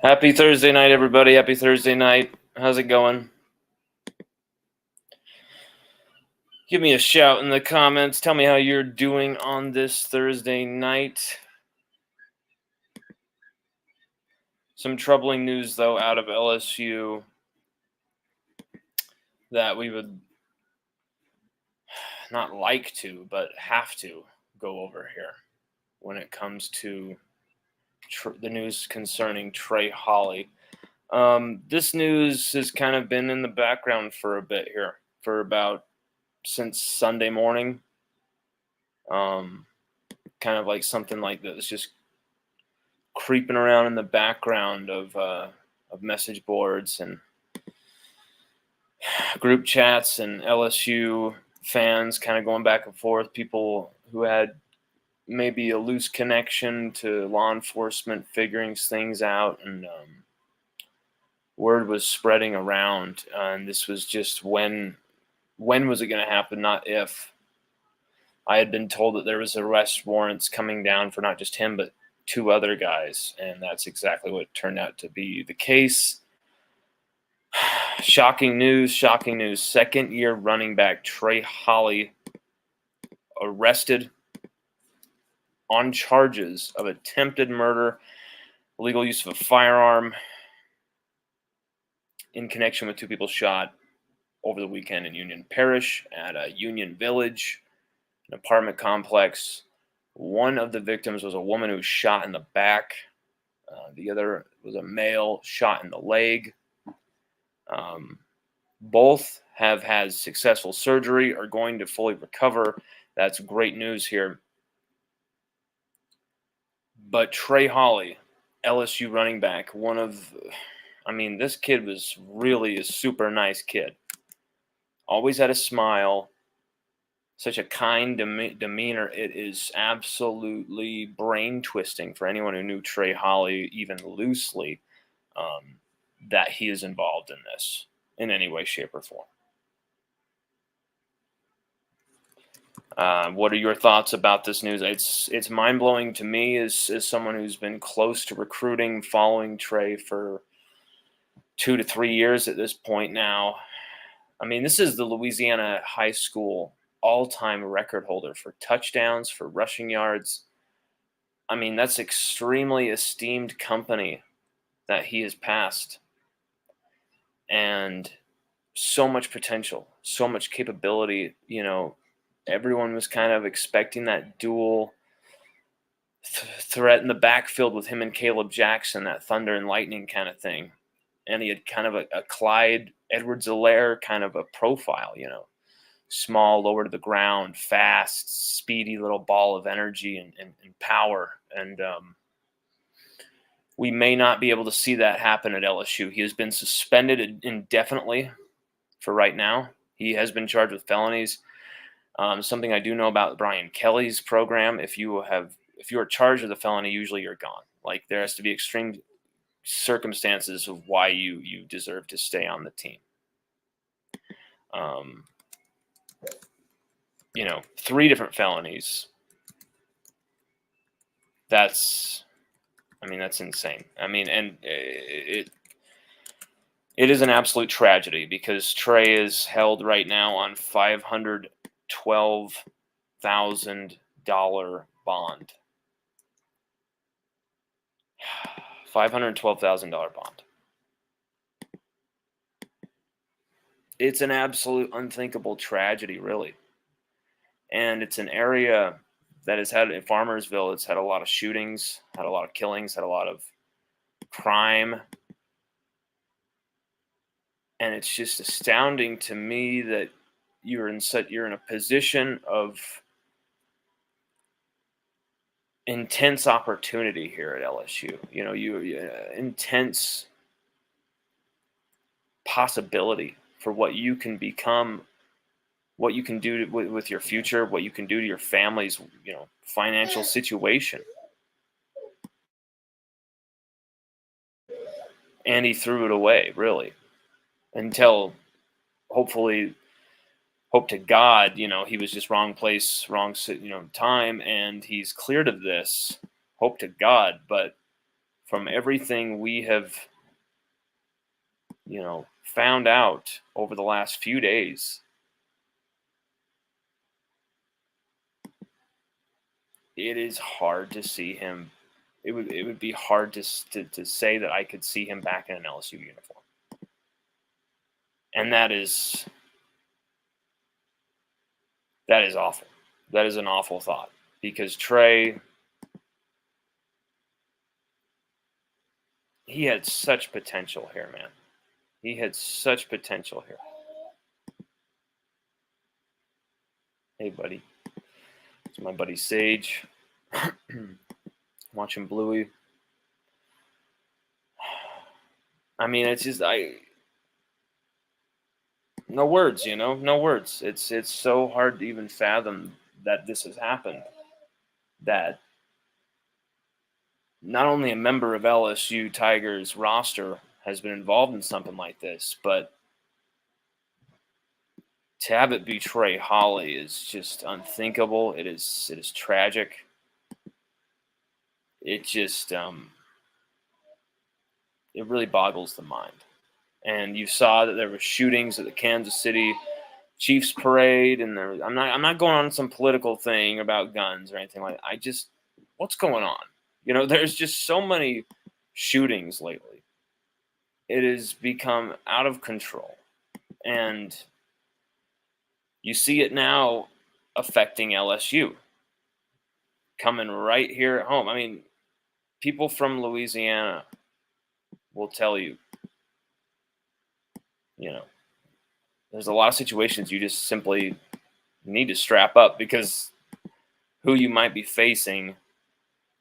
Happy Thursday night, everybody. Happy Thursday night. How's it going? Give me a shout in the comments. Tell me how you're doing on this Thursday night. Some troubling news, though, out of LSU that we would not like to, but have to go over here when it comes to the news concerning Trey Holly. This news has kind of been in the background for a bit here, for about since Sunday morning. Kind of like something like this, just creeping around in the background of message boards and group chats and LSU fans kind of going back and forth, people who had maybe a loose connection to law enforcement figuring things out, and word was spreading around, and this was just when was it going to happen, not if. I had been told that there was arrest warrants coming down for not just him, but 2 other guys, and that's exactly what turned out to be the case. Shocking news. Second-year running back Trey Holly arrested on charges of attempted murder, illegal use of a firearm in connection with 2 people shot over the weekend in Union Parish at a Union Village, an apartment complex. One of the victims was a woman who was shot in the back. The other was a male shot in the leg. Both have had successful surgery, are going to fully recover. That's great news here. But Trey Holly, LSU running back, this kid was really a super nice kid. Always had a smile, such a kind demeanor. It is absolutely brain-twisting for anyone who knew Trey Holly even loosely, that he is involved in this in any way, shape, or form. What are your thoughts about this news? It's mind-blowing to me as someone who's been close to recruiting, following Trey for 2 to 3 years at this point now. This is the Louisiana high school all-time record holder for touchdowns, for rushing yards. That's extremely esteemed company that he has passed. And so much potential, so much capability. Everyone was kind of expecting that dual threat in the backfield with him and Caleb Jackson, that thunder and lightning kind of thing. And he had kind of a Clyde Edwards-Helaire kind of a profile, small, lower to the ground, fast, speedy little ball of energy and power. And we may not be able to see that happen at LSU. He has been suspended indefinitely for right now. He has been charged with felonies. Something I do know about Brian Kelly's program, if you are charged with a felony, usually you're gone. Like, there has to be extreme circumstances of why you deserve to stay on the team. 3 different felonies. That's insane. And it is an absolute tragedy because Trey is held right now on $512,000 bond. $512,000 bond. It's an absolute unthinkable tragedy, really. And it's an area that has had, in Farmersville, it's had a lot of shootings, had a lot of killings, had a lot of crime. And it's just astounding to me that you're in a position of intense opportunity here at LSU. Intense possibility for what you can become, what you can do with your future, what you can do to your family's, financial situation. And he threw it away, really, until hopefully, hope to God, he was just wrong place, wrong, time, and he's cleared of this. Hope to God, but from everything we have, found out over the last few days, it is hard to see him. It would be hard to say that I could see him back in an LSU uniform, and that is awful. That is an awful thought, because Trey, he had such potential here, man. He had such potential here. Hey, buddy. It's my buddy Sage. Watching Bluey. I mean, it's just no words, no words. It's so hard to even fathom that this has happened. That not only a member of LSU Tigers roster has been involved in something like this, but to have it be Trey Holly is just unthinkable. It is tragic. It just it really boggles the mind. And you saw that there were shootings at the Kansas City Chiefs parade, and I'm not going on some political thing about guns or anything like that. What's going on? There's just so many shootings lately. It has become out of control. And you see it now affecting LSU. Coming right here at home. I mean, people from Louisiana will tell you, there's a lot of situations you just simply need to strap up, because who you might be facing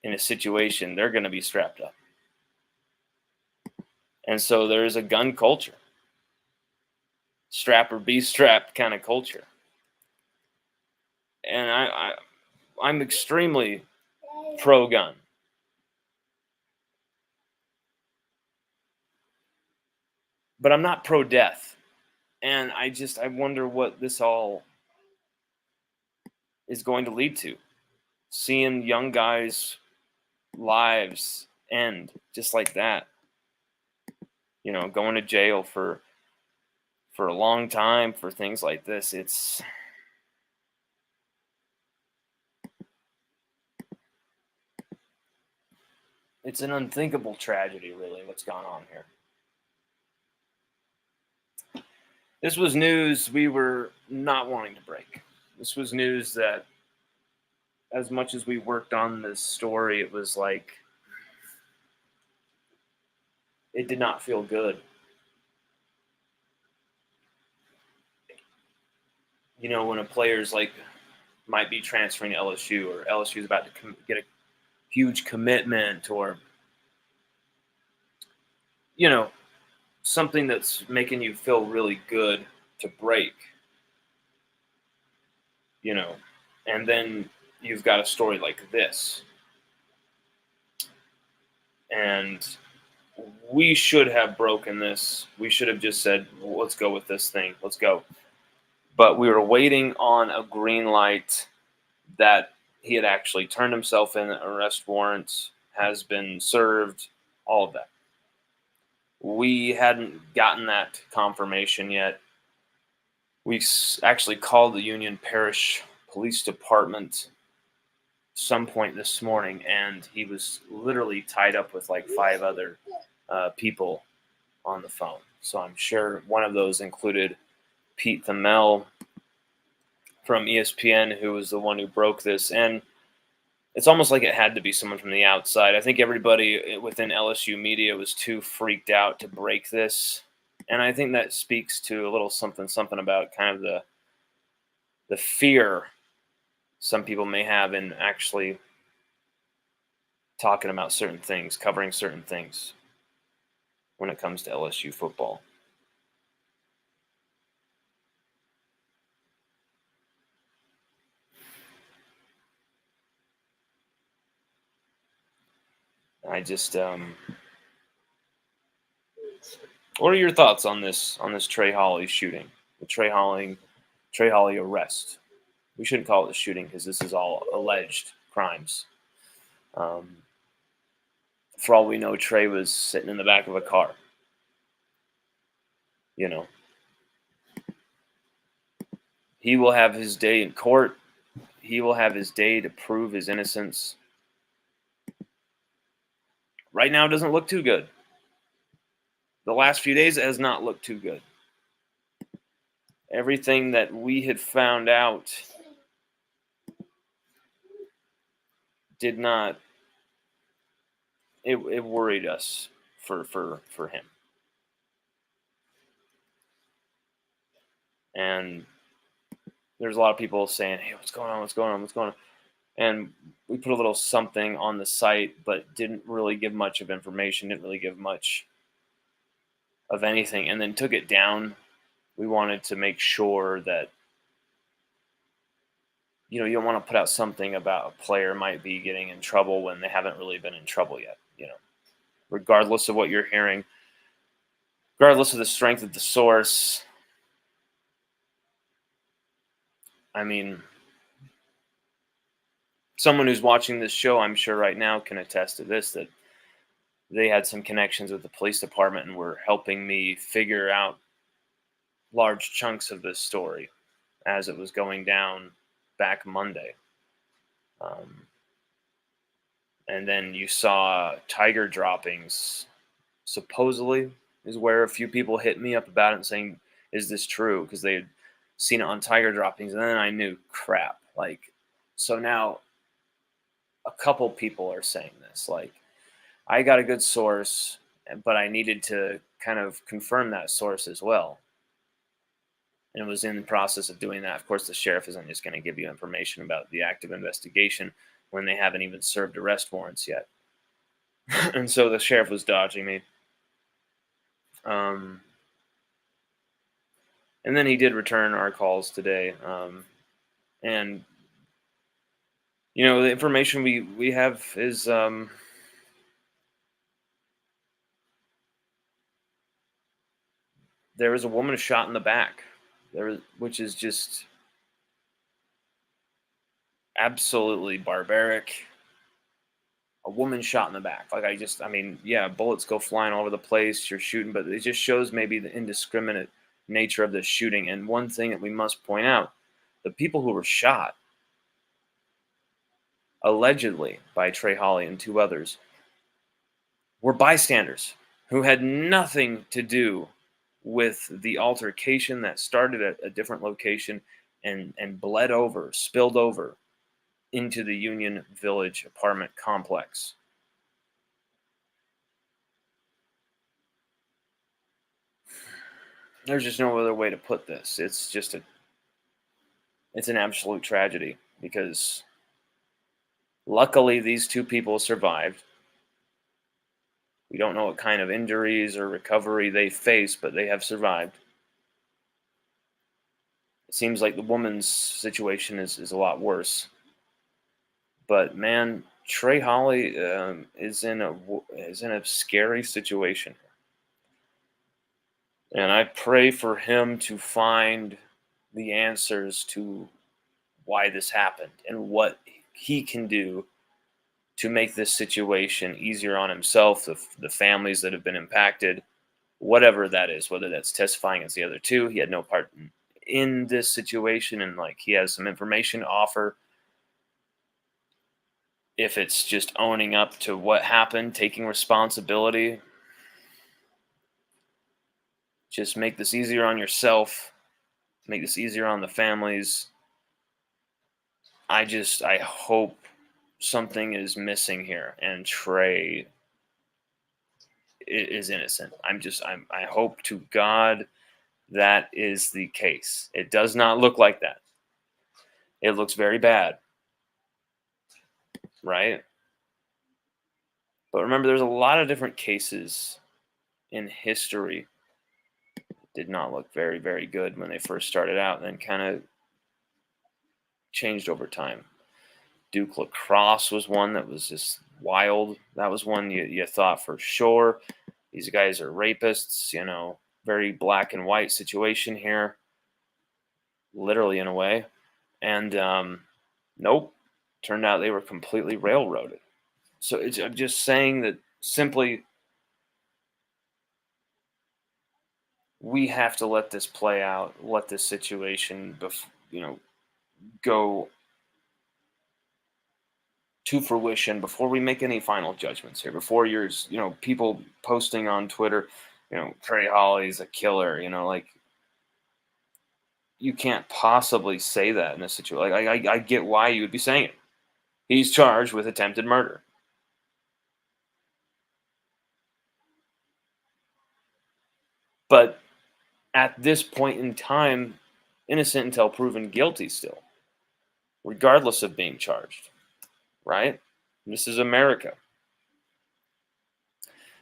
in a situation, they're going to be strapped up. And so there's a gun culture, strap or be strapped kind of culture. And I'm extremely pro-gun. But I'm not pro-death. And I wonder what this all is going to lead to. Seeing young guys' lives end just like that. Going to jail for a long time for things like this. It's an unthinkable tragedy, really, what's gone on here. This was news we were not wanting to break. This was news that, as much as we worked on this story, it was like, it did not feel good. When a player's might be transferring to LSU, or LSU is about to get a huge commitment, or something that's making you feel really good to break, and then you've got a story like this. And we should have broken this. We should have just said, well, let's go with this thing. Let's go. But we were waiting on a green light that he had actually turned himself in. An arrest warrant has been served, all of that. We hadn't gotten that confirmation yet. We actually called the Union Parish Police Department some point this morning, and he was literally tied up with 5 other people on the phone. So I'm sure one of those included Pete Thamel from ESPN, who was the one who broke this. And it's almost like it had to be someone from the outside. I think everybody within LSU media was too freaked out to break this. And I think that speaks to a little something about kind of the fear some people may have in actually talking about certain things, covering certain things when it comes to LSU football. What are your thoughts on this Trey Holly shooting, the Trey Holly arrest? We shouldn't call it a shooting, because this is all alleged crimes. For all we know, Trey was sitting in the back of a car. You know, he will have his day in court. He will have his day to prove his innocence. Right now, it doesn't look too good. The last few days, it has not looked too good. Everything that we had found out did not. It worried us for him. And there's a lot of people saying, "Hey, what's going on? What's going on? What's going on?" And we put a little something on the site, but didn't really give much of information. Didn't really give much of anything, and then took it down. We wanted to make sure that, you don't want to put out something about a player might be getting in trouble when they haven't really been in trouble yet. Regardless of what you're hearing, regardless of the strength of the source. I mean, someone who's watching this show, I'm sure right now, can attest to this, that they had some connections with the police department and were helping me figure out large chunks of this story as it was going down back Monday. And then you saw tiger droppings, supposedly, is where a few people hit me up about it and saying, is this true? Because they had seen it on tiger droppings. And then I knew, crap. So now a couple people are saying this. I got a good source, but I needed to kind of confirm that source as well. And was in the process of doing that. Of course, the sheriff isn't just going to give you information about the active investigation when they haven't even served arrest warrants yet. And so the sheriff was dodging me. And then he did return our calls today. And, the information we have is there was a woman shot in the back, which is just absolutely barbaric. A woman shot in the back. Bullets go flying all over the place. You're shooting, but it just shows maybe the indiscriminate nature of the shooting. And one thing that we must point out, the people who were shot, allegedly by Trey Hawley and two others, were bystanders who had nothing to do with the altercation that started at a different location and spilled over into the Union Village apartment complex. There's just no other way to put this. It's an absolute tragedy, because luckily these two people survived. We don't know what kind of injuries or recovery they face, but they have survived. It seems like the woman's situation is a lot worse. But man, Trey Hawley is in a scary situation. And I pray for him to find the answers to why this happened and what he can do to make this situation easier on himself, the families that have been impacted, whatever that is, whether that's testifying as the other two. He had no part in this situation, and he has some information to offer. If it's just owning up to what happened, taking responsibility, just make this easier on yourself, make this easier on the families. I hope something is missing here and Trey is innocent. I hope to God that is the case. It does not look like that. It looks very bad, right? But remember, there's a lot of different cases in history that did not look very, very good when they first started out, and then kind of changed over time. Duke Lacrosse was one that was just wild. That was one you thought for sure, these guys are rapists, very black and white situation here, literally in a way. And nope, turned out they were completely railroaded. So I'm just saying that simply, we have to let this play out, let this situation, go to fruition before we make any final judgments here. Before people posting on Twitter, Trey Holly's a killer. Like, you can't possibly say that in a situation. Like, I get why you would be saying it. He's charged with attempted murder. But at this point in time, innocent until proven guilty still, regardless of being charged, right? This is America.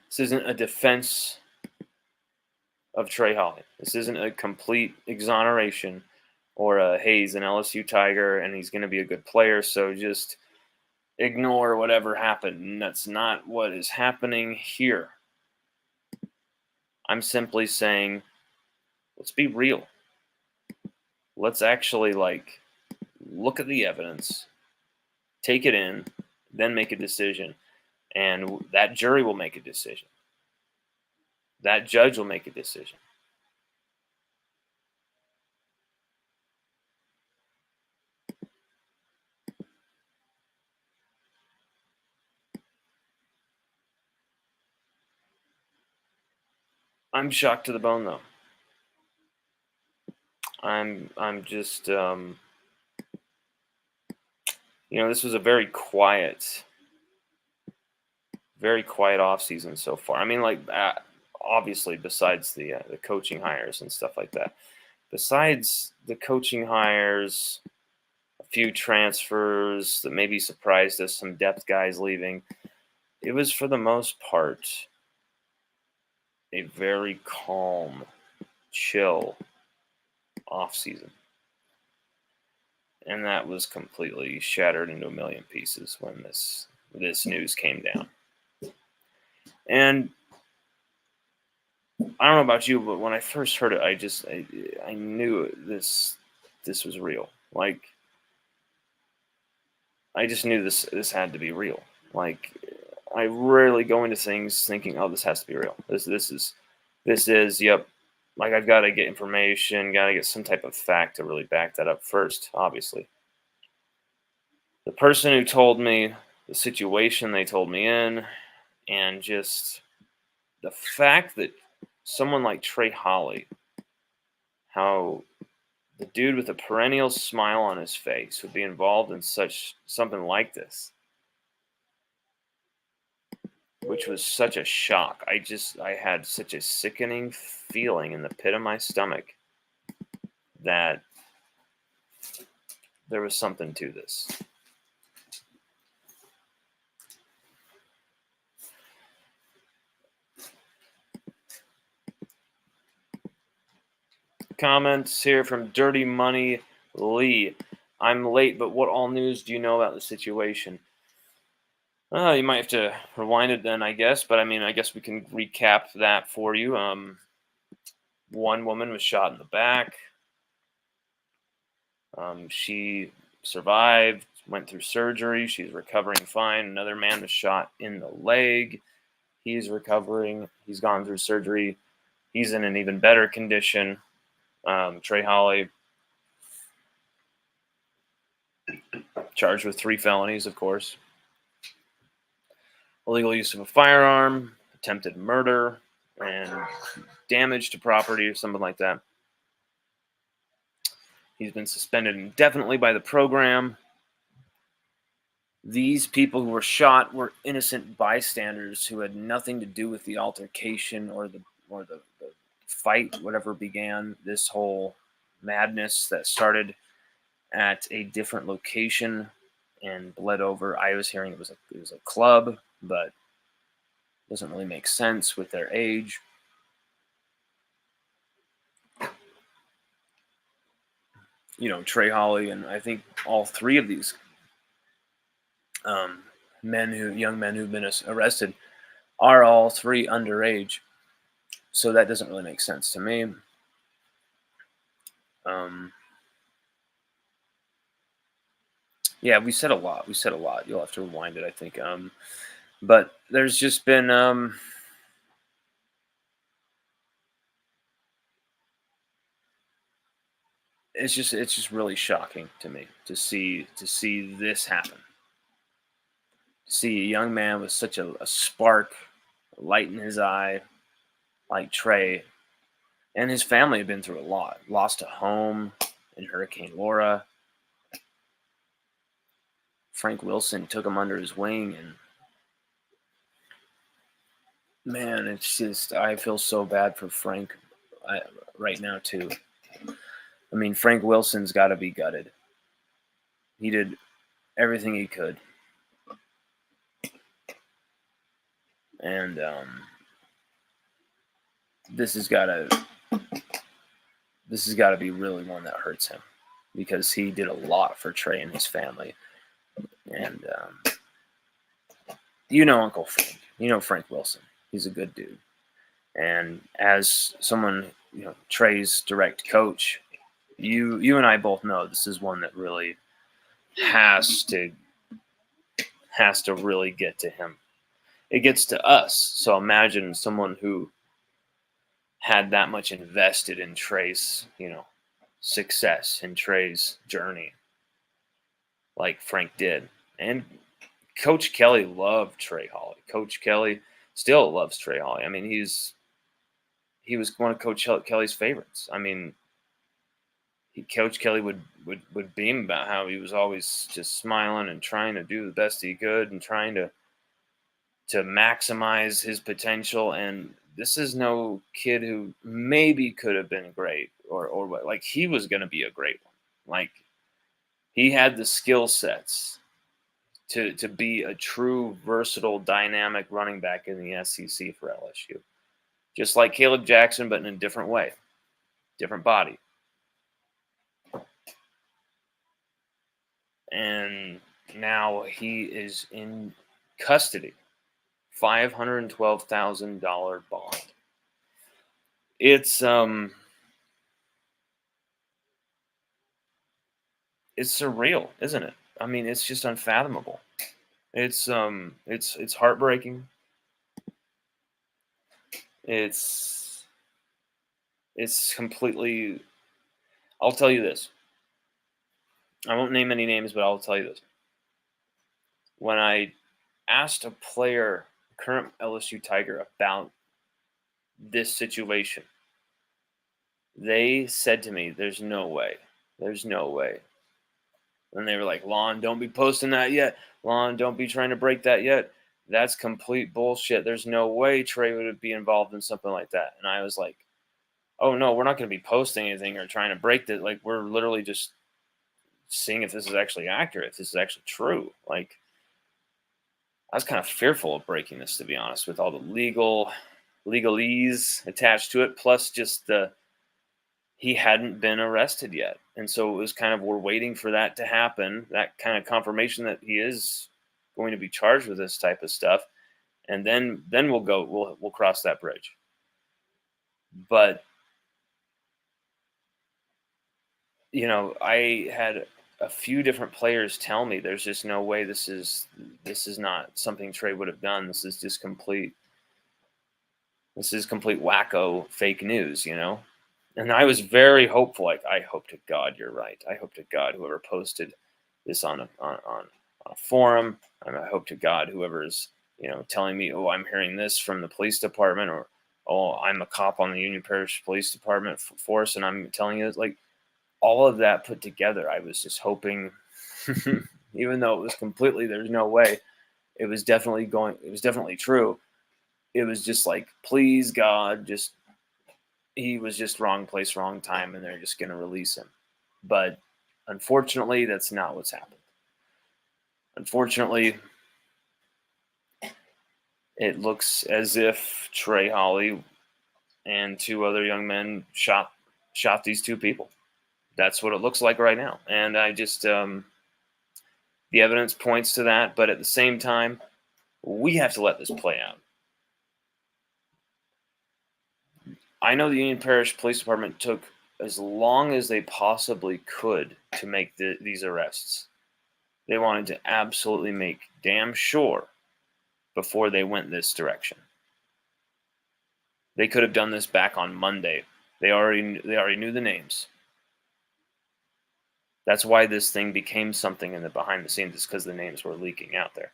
This isn't a defense of Trey Holly. This isn't a complete exoneration or hey, he's an LSU Tiger and he's going to be a good player, so just ignore whatever happened. And that's not what is happening here. I'm simply saying, let's be real. Let's actually look at the evidence, take it in, then make a decision. And that jury will make a decision. That judge will make a decision. I'm shocked to the bone, though. I'm just this was a very quiet off season so far. I mean, obviously, besides the coaching hires and stuff like that. Besides the coaching hires, a few transfers that maybe surprised us, some depth guys leaving, it was for the most part a very calm, chill off season. And that was completely shattered into a million pieces when this news came down. And I don't know about you, but when I first heard it, I knew this was real. Like, I just knew this had to be real. Like, I rarely go into things thinking, oh, this has to be real. This is yep. Like, I've got to get information, got to get some type of fact to really back that up first, obviously. The person who told me the situation they told me in, and just the fact that someone like Trey Holly, how the dude with a perennial smile on his face would be involved in something like this, which was such a shock. I had such a sickening feeling in the pit of my stomach that there was something to this. Comments here from Dirty Money Lee. I'm late, but what all news do you know about the situation? You might have to rewind it then, I guess. But I mean, I guess we can recap that for you. One woman was shot in the back. She survived, went through surgery. She's recovering fine. Another man was shot in the leg. He's recovering. He's gone through surgery. He's in an even better condition. Trey Holly, charged with 3 felonies, of course. Illegal use of a firearm, attempted murder, and damage to property or something like that. He's been suspended indefinitely by the program. These people who were shot were innocent bystanders who had nothing to do with the altercation or the fight, whatever began this whole madness that started at a different location and bled over. I was hearing it was a club, but it doesn't really make sense with their age. Trey Holly, and I think all 3 of these young men who've been arrested are all 3 underage. So that doesn't really make sense to me. Yeah, we said a lot. You'll have to rewind it, I think. But there's just been it's just really shocking to me to see this happen. To see a young man with such a spark, a light in his eye, like Trey, and his family have been through a lot. Lost a home in Hurricane Laura. Frank Wilson took him under his wing, and man, it's just I feel so bad for Frank right now too. I mean, Frank Wilson's got to be gutted. He did everything he could, and this has got to be really one that hurts him because he did a lot for Trey and his family, and Uncle Frank, Frank Wilson. He's a good dude, and as someone Trey's direct coach, you and I both know this is one that really has to really get to him. It gets to us. So imagine someone who had that much invested in Trey's, success, in Trey's journey, like Frank did. And Coach Kelly loved Trey Holly. Coach Kelly still loves Trey Holly. I mean, he was one of Coach Kelly's favorites. I mean, Coach Kelly would beam about how he was always just smiling and trying to do the best he could and trying to maximize his potential. And this is no kid who maybe could have been great or like he was going to be a great one. Like he had the skill sets to be a true versatile dynamic running back in the SEC for LSU. Just like Caleb Jackson, but in a different way, different body. And now he is in custody. $512,000 bond. It's surreal, isn't it? I mean, it's just unfathomable. It's heartbreaking. It's completely. I'll tell you this. I won't name any names, but I'll tell you this. When I asked a player, current LSU Tiger, about this situation, they said to me, "There's no way. There's no way." And they were like, "Lon, don't be posting that yet. Lon, don't be trying to break that yet. That's complete bullshit. There's no way Trey would be involved in something like that." And I was like, "Oh no, we're not going to be posting anything or trying to break that. Like we're literally just seeing if this is actually accurate, if this is actually true." Like I was kind of fearful of breaking this, to be honest, with all the legalese attached to it, plus just he hadn't been arrested yet. And so it was kind of, we're waiting for that to happen, that kind of confirmation that he is going to be charged with this type of stuff. And then we'll cross that bridge. But, I had a few different players tell me there's just no way this is not something Trey would have done. This is just complete wacko fake news, And I was very hopeful. Like, I hope to God you're right. I hope to God whoever posted this on a forum, and I hope to God whoever's telling me, "Oh, I'm hearing this from the police department," or, "Oh, I'm a cop on the Union Parish Police Department force, and I'm telling you," like all of that put together. I was just hoping, even though it was completely, there's no way, it was definitely true. It was just like, please God, he was just wrong place, wrong time, and they're just going to release him. But unfortunately, that's not what's happened. Unfortunately, it looks as if Trey Holly and two other young men shot these two people. That's what it looks like right now. And I just, the evidence points to that. But at the same time, we have to let this play out. I know the Union Parish Police Department took as long as they possibly could to make these arrests. They wanted to absolutely make damn sure before they went this direction. They could have done this back on Monday. They already knew the names. That's why this thing became something in the behind the scenes, is because the names were leaking out there.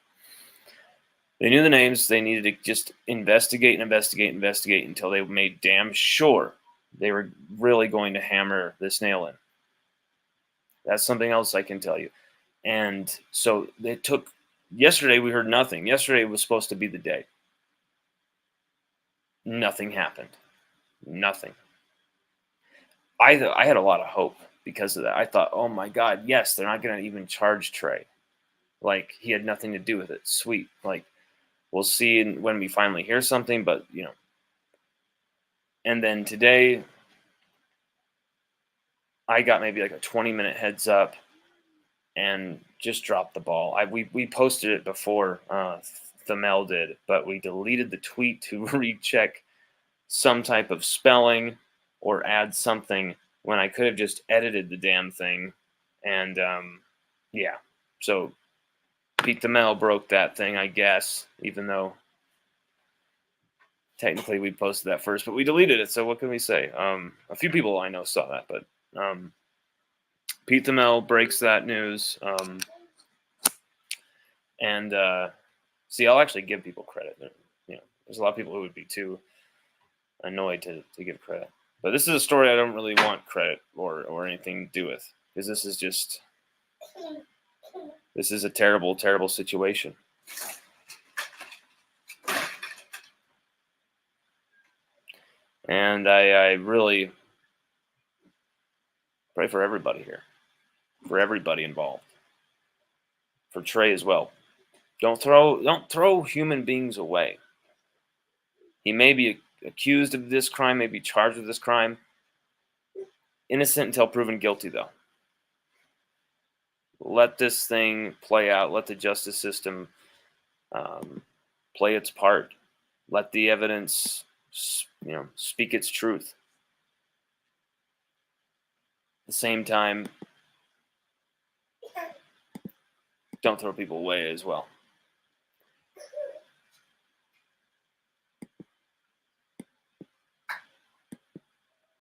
They knew the names. They needed to just investigate until they made damn sure they were really going to hammer this nail in. That's something else I can tell you. And so they took, yesterday we heard nothing. Yesterday was supposed to be the day. Nothing happened. Nothing. I had a lot of hope because of that. I thought, oh my God, yes, they're not going to even charge Trey. Like, he had nothing to do with it. Sweet. Like, we'll see when we finally hear something, but, you know. And then today, I got maybe like a 20-minute heads up and just dropped the ball. We posted it before the mail did, but we deleted the tweet to recheck some type of spelling or add something when I could have just edited the damn thing. And yeah, so Pete the Mail broke that thing, I guess, even though technically we posted that first, but we deleted it. So what can we say? A few people I know saw that, but Pete the Mail breaks that news. And see, I'll actually give people credit. You know, there's a lot of people who would be too annoyed to give credit. But this is a story I don't really want credit or anything to do with, because this is a terrible, terrible situation. And I really pray for everybody here, for everybody involved, for Trey as well. Don't throw human beings away. He may be accused of this crime, may be charged with this crime. Innocent until proven guilty, though. Let this thing play out. Let the justice system play its part. Let the evidence, speak its truth. At the same time, don't throw people away as well.